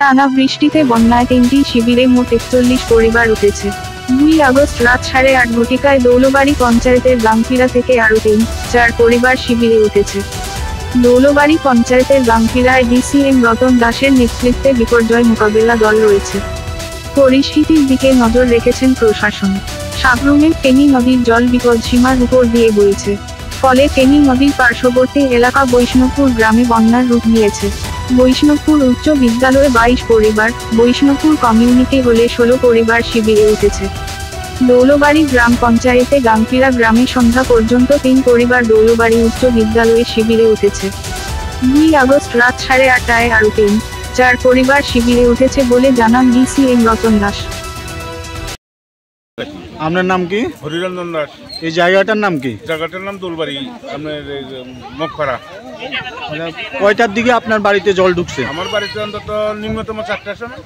টানা বৃষ্টিতে বন্যায় 3টি শিবিরে মোট 41 পরিবার উঠেছে। 2 আগস্ট রাত 8:30 ঘটিকায় দৌলবাড়ি পঞ্চায়েতের গাংফিরা থেকে আরও 3-4 পরিবার শিবিরে উঠেছে। দৌলবাড়ি পঞ্চায়েতের গাংফিরায় ডিসিএম রতন দাসের নেতৃত্বে বিপর্যয় মোকাবিলা দল রয়েছে। পরিস্থিতির দিকে নজর রেখেছেন প্রশাসন। সাবরুমের ফেনী নদীর জল বিপদসীমার উপর দিয়ে বইছে, ফলে ফেনী নদীর পার্শ্ববর্তী এলাকা বৈষ্ণবপুর গ্রামে বন্যার রূপ নিয়েছে। বৈষ্ণবপুর উচ্চ বিদ্যালয়ে 22 পরিবার, বৈষ্ণবপুর কমিউনিটি হলে 16 পরিবার শিবিরে উঠেছে। দৌলবাড়ি গ্রাম পঞ্চায়েতে গাংফিরা গ্রামে সন্ধ্যা পর্যন্ত 3 পরিবার দৌলবাড়ি উচ্চ বিদ্যালয়ে শিবিরে উঠেছে। 2 আগস্ট রাত 8:30টায় আরও 3-4 পরিবার শিবিরে উঠেছে বলে জানান ডিসিএম রতন দাস। আপনার নাম কি? হরিরঞ্জন দাস। এই জায়গাটার নাম কি? জায়গাটার নাম দোলবাড়ি, আপনার মগপাড়া। কয়টার দিকে আপনার বাড়িতে জল ঢুকছে? আমার বাড়িতে অন্তত ন্যূনতম 4টার সময়।